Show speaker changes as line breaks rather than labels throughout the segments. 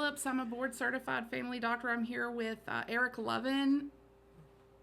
Phillips. I'm a board certified family doctor. I'm here with Eric Lovin.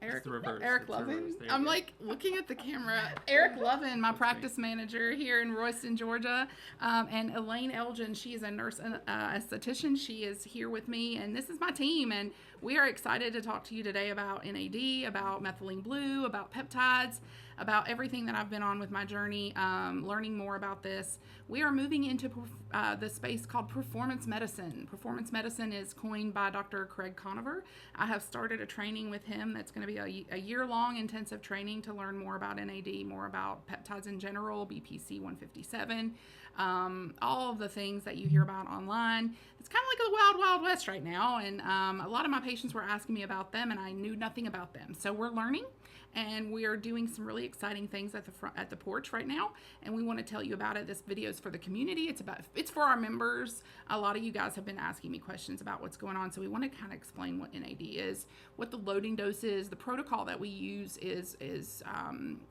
It's the reverse.
Eric
It's
Lovin.
reverse. There you
I'm
go.
like looking at the camera. Eric Lovin, my
That's
practice manager here in Royston, Georgia, and Elaine Elgin. She is a nurse and esthetician. She is here with me, and this is my team. And we are excited to talk to you today about NAD, about methylene blue, about peptides, about everything that I've been on with my journey, learning more about this. We are moving into the space called performance medicine. Performance medicine is coined by Dr. Craig Koniver. I have started a training with him that's going to be a year-long intensive training to learn more about NAD, more about peptides in general, BPC 157, all of the things that you hear about online. It's kind of like the wild, wild west right now, and a lot of my patients were asking me about them, and I knew nothing about them. So we're learning, and we are doing some really exciting things at the porch right now, and we want to tell you about it. This video is for the community. It's for our members. A lot of you guys have been asking me questions about what's going on, so we want to kind of explain what NAD is, what the loading dose is. The protocol that we use is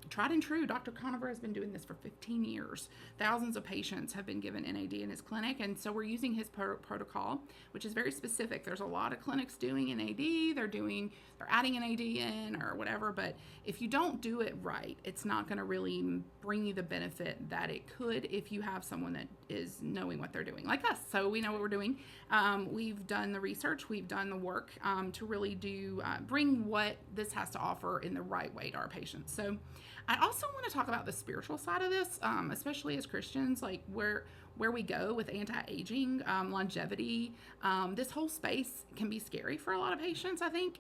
tried and true. Dr. Koniver has been doing this for 15 years. Thousands of patients have been given NAD in his clinic, and so we're using his protocol, which is very specific. There's a lot of clinics doing NAD. They're adding NAD in or whatever, but if you don't do it right, it's not going to really bring you the benefit that it could if you have someone that is knowing what they're doing, like us. So we know what we're doing. We've done the research, we've done the work to really bring what this has to offer in the right way to our patients. So I also want to talk about the spiritual side of this, especially as Christians, like where we go with anti-aging, longevity. This whole space can be scary for a lot of patients, I think,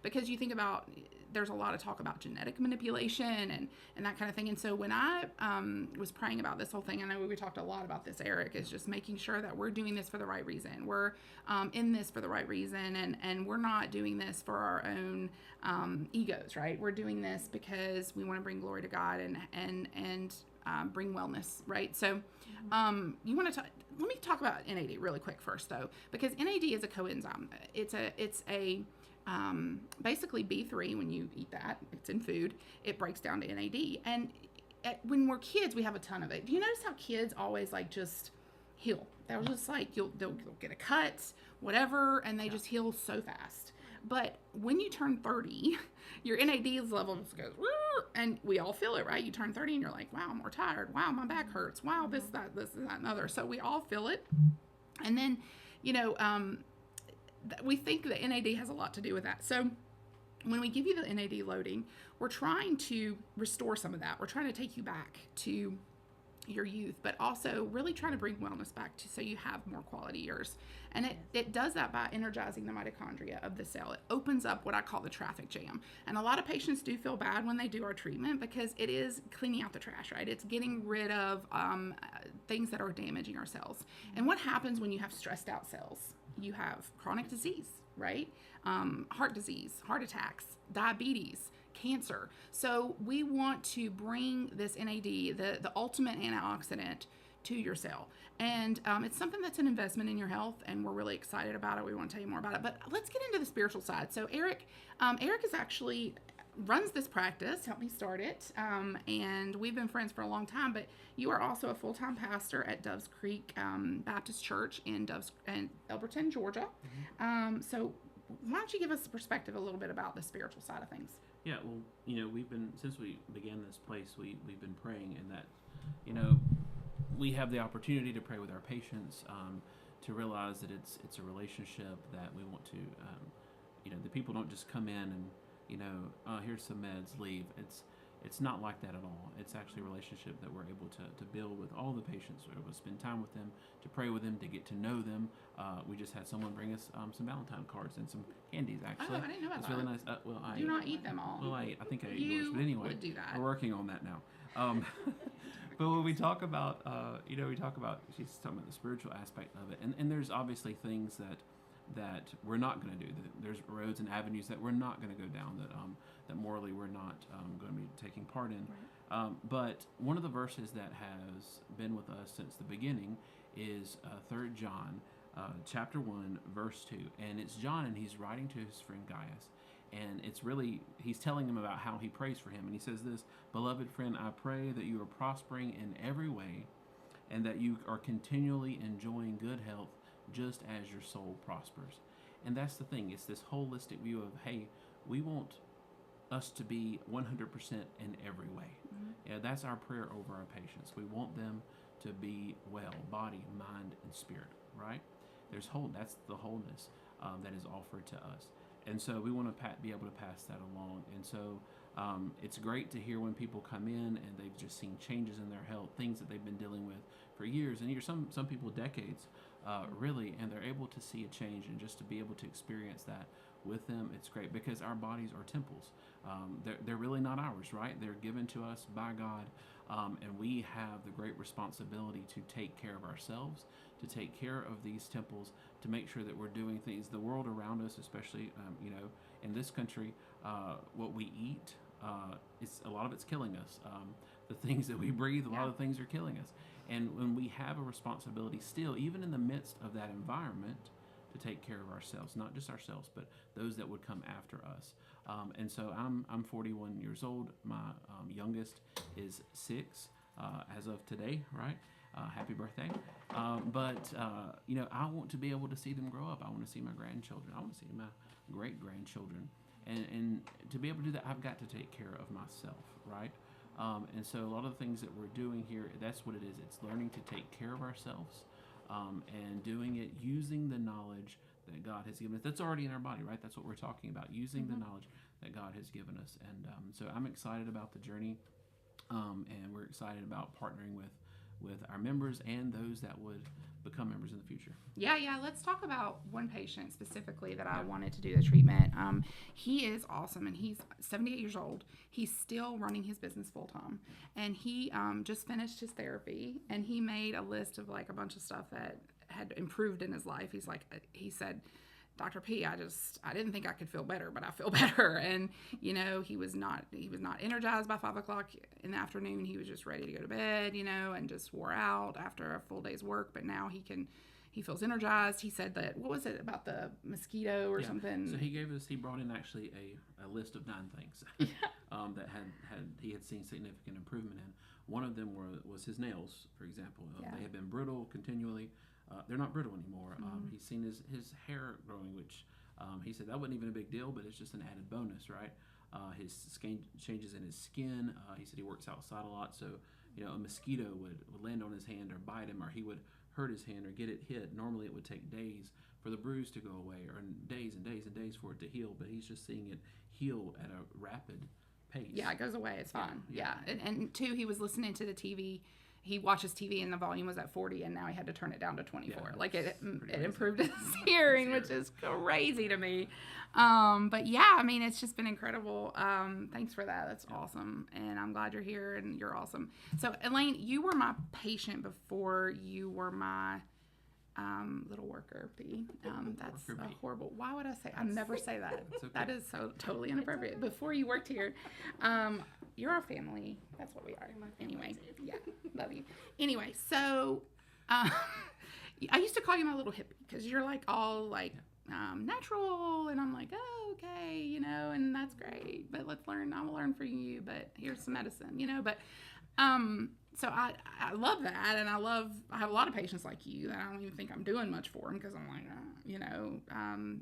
because you think about, there's a lot of talk about genetic manipulation and that kind of thing. And so when I was praying about this whole thing, I know we talked a lot about this, Eric, is just making sure that we're doing this for the right reason. We're in this for the right reason, and we're not doing this for our own egos, right? We're doing this because we want to bring glory to God and bring wellness, right? So let me talk about NAD really quick first, though, because NAD is a coenzyme. It's a basically B3. When you eat that, it's in food, it breaks down to NAD. And when we're kids, we have a ton of it. Do you notice how kids always like just heal? They'll just like, they'll get a cut, whatever, and they just heal so fast. But when you turn 30, your NAD levels goes, and we all feel it, right? You turn 30 and you're like, wow, I'm more tired. Wow, my back hurts. Wow, this, that, and other. So we all feel it. And then, we think that NAD has a lot to do with that. So when we give you the NAD loading, we're trying to restore some of that. We're trying to take you back to your youth, but also really trying to bring wellness back so you have more quality years. And it does that by energizing the mitochondria of the cell. It opens up what I call the traffic jam. And a lot of patients do feel bad when they do our treatment because it is cleaning out the trash, right? It's getting rid of things that are damaging our cells. And what happens when you have stressed out cells? You have chronic disease, right? Heart disease, heart attacks, diabetes, cancer. So we want to bring this NAD, the ultimate antioxidant, to your cell. And it's something that's an investment in your health, and we're really excited about it. We want to tell you more about it. But let's get into the spiritual side. So Eric is actually runs this practice, helped me start it, and we've been friends for a long time, but you are also a full-time pastor at Doves Creek Baptist Church in Elberton, Georgia.
Mm-hmm.
So why don't you give us a perspective a little bit about the spiritual side of things?
Yeah, well, we've been, since we began this place, we've been praying, and that, we have the opportunity to pray with our patients, to realize that it's a relationship that we want to, the people don't just come in and, here's some meds, leave. It's not like that at all. It's actually a relationship that we're able to build with all the patients. We're able to spend time with them, to pray with them, to get to know them. We just had someone bring us some Valentine cards and some candies, actually.
Oh, I didn't know about
it's
that.
really nice. I
do not eat them all.
Well, I think I ate
You
yours, but anyway,
would do that.
we're working on that now. But when we talk about, she's talking about the spiritual aspect of it, and there's obviously things that we're not going to do. There's roads and avenues that we're not going to go down, that morally we're not going to be taking part in. Right. But one of the verses that has been with us since the beginning is 3 John chapter 1, verse 2. And it's John, and he's writing to his friend Gaius. And it's really, he's telling him about how he prays for him. And he says this: "Beloved friend, I pray that you are prospering in every way and that you are continually enjoying good health, just as your soul prospers. And that's the thing. It's this holistic view of, hey, we want us to be 100% in every way. Yeah, that's our prayer over our patients. We want them to be well, body, mind, and spirit, right? That's the wholeness that is offered to us. And so we want to be able to pass that along. And so it's great to hear when people come in and they've just seen changes in their health, things that they've been dealing with for years and years, some people decades, really, and they're able to see a change, and just to be able to experience that with them, it's great, because our bodies are temples. They're really not ours, right? They're given to us by God, and we have the great responsibility to take care of ourselves, to take care of these temples, to make sure that we're doing things. The world around us, especially in this country, what we eat, a lot of it's killing us. The things that we breathe, a lot of things are killing us. And when we have a responsibility still, even in the midst of that environment, to take care of ourselves, not just ourselves, but those that would come after us. And so I'm 41 years old. My youngest is 6 as of today, right? Happy birthday. But I want to be able to see them grow up. I want to see my grandchildren. I want to see my great-grandchildren. And to be able to do that, I've got to take care of myself, right? And so a lot of the things that we're doing here, that's what it is. It's learning to take care of ourselves, and doing it using the knowledge that God has given us. That's already in our body, right? That's what we're talking about, using the knowledge that God has given us. And so I'm excited about the journey, and we're excited about partnering with our members and those that would become members in the future.
Yeah. Let's talk about one patient specifically that I wanted to do the treatment. He is awesome, and he's 78 years old. He's still running his business full time, and he just finished his therapy, and he made a list of like a bunch of stuff that had improved in his life. He said, Dr. P, I didn't think I could feel better, but I feel better. And, he was not energized by 5:00 in the afternoon. He was just ready to go to bed, and just wore out after a full day's work. But now he feels energized. He said that, what was it about the mosquito or something?
So he brought in actually a list of 9 things that he had seen significant improvement in. One of them was his nails, for example. They had been brittle continually. They're not brittle anymore. He's seen his hair growing, which he said that wasn't even a big deal, but it's just an added bonus, right? His skin changes in his skin. He said he works outside a lot, so a mosquito would land on his hand or bite him, or he would hurt his hand or get it hit. Normally it would take days for the bruise to go away, or days and days and days for it to heal, but he's just seeing it heal at a rapid pace.
Yeah, it goes away. It's fine. Yeah. And 2, he was listening to the TV. He watches TV and the volume was at 40, and now he had to turn it down to 24. It improved his hearing, which is crazy to me. But yeah, it's just been incredible. Thanks for that. That's awesome. And I'm glad you're here, and you're awesome. So Elaine, you were my patient before you were my little worker bee. That's a horrible. Why would I say? I never say that.
Okay.
That is so totally inappropriate. Before you worked here, you're our family. That's what we are. Anyway, yeah, love you. Anyway, so I used to call you my little hippie because you're like all like natural, and I'm like, oh, okay, and that's great. But let's learn. I will learn from you. But here's some medicine, But so I love that, and I have a lot of patients like you that I don't even think I'm doing much for them because I'm like,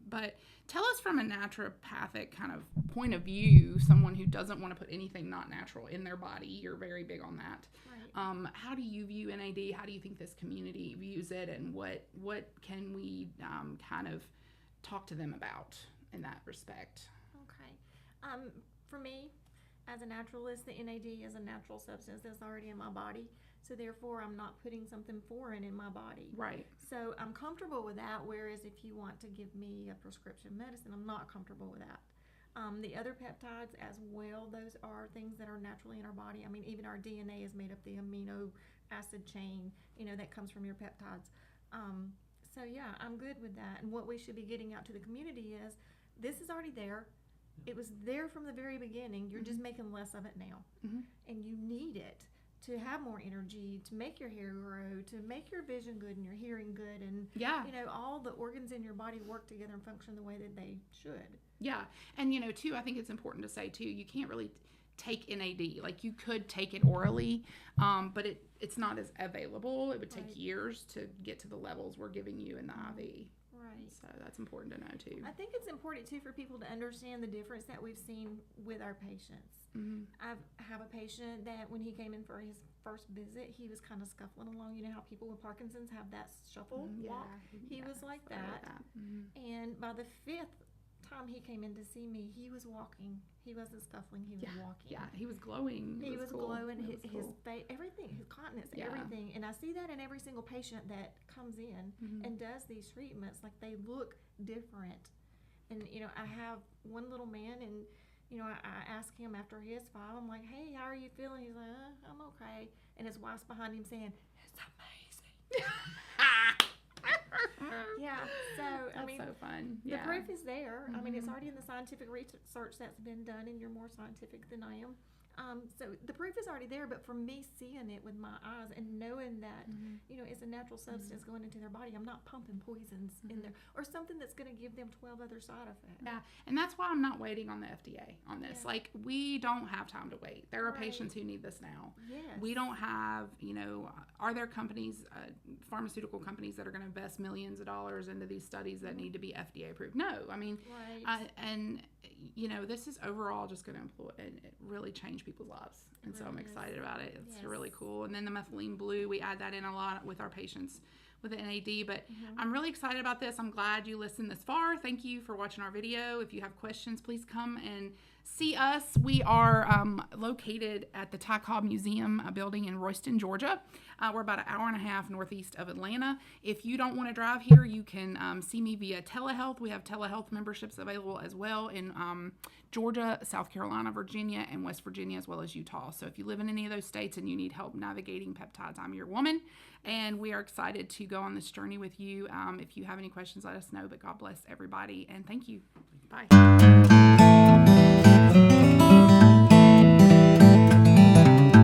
but tell us from a naturopathic kind of point of view, someone who doesn't want to put anything not natural in their body. You're very big on that. Right. How do you view NAD? How do you think this community views it, and what can we kind of talk to them about in that respect?
Okay. For me, as a naturalist, the NAD is a natural substance that's already in my body. So therefore, I'm not putting something foreign in my body.
Right.
So I'm comfortable with that, whereas if you want to give me a prescription medicine, I'm not comfortable with that. The other peptides as well, those are things that are naturally in our body. Even our DNA is made up the amino acid chain, that comes from your peptides. So yeah, I'm good with that. And what we should be getting out to the community is, this is already there. It was there from the very beginning. You're just making less of it now. And you need it to have more energy, to make your hair grow, to make your vision good and your hearing good, and all the organs in your body work together and function the way that they should.
Yeah. And too, I think it's important to say too, you can't really take NAD. Like you could take it orally, but it's not as available. It would take years to get to the levels we're giving you in the IV.
Right.
So that's important to know too.
I think it's important too for people to understand the difference that we've seen with our patients.
Mm-hmm.
I have a patient that when he came in for his first visit, he was kind of scuffling along. You know how people with Parkinson's have that shuffle walk? He was like that.
Mm-hmm.
And by the 5th time he came in to see me, he was walking. He wasn't scuffling. He was walking.
Yeah, he was glowing.
He was
cool.
glowing.
It was
His
cool.
face, everything, his continence, everything. And I see that in every single patient that comes in and does these treatments. Like they look different. And you know, I have one little man, and you know, I ask him after his file. I'm like, "Hey, how are you feeling?" He's like, "I'm okay." And his wife's behind him saying, "It's amazing." Yeah, so I mean,
so fun.
the proof is there. I mean, it's
Mhm.
already in the scientific research that's been done, and you're more scientific than I am. So the proof is already there, but for me seeing it with my eyes and knowing that, you know, it's a natural substance going into their body, I'm not pumping poisons in there or something that's going to give them 12 other side effects.
Yeah, and that's why I'm not waiting on the FDA on this.
Yeah.
Like, we don't have time to wait. There are
Right.
patients who need this now.
Yes.
We don't have, you know, are there companies, pharmaceutical companies that are going to invest millions of dollars into these studies that need to be FDA approved? No. I mean,
Right.
and, you know, this is overall just going to employ and really change people's lives. And so I'm
really is.
excited about it. It's
Yes.
really cool. And then the methylene blue, we add that in a lot with our patients with the NAD. But I'm really excited about this. I'm glad you listened this far. Thank you for watching our video. If you have questions, please come and see us. We are located at the Ty Cobb Museum building in Royston, Georgia. We're about an hour and a half northeast of Atlanta. If you don't want to drive here, you can see me via telehealth. We have telehealth memberships available as well in Georgia, South Carolina, Virginia, and West Virginia, as well as Utah. So if you live in any of those states and you need help navigating peptides, I'm your woman. And we are excited to go on this journey with you. If you have any questions, let us know. But God bless everybody. And thank you. Bye.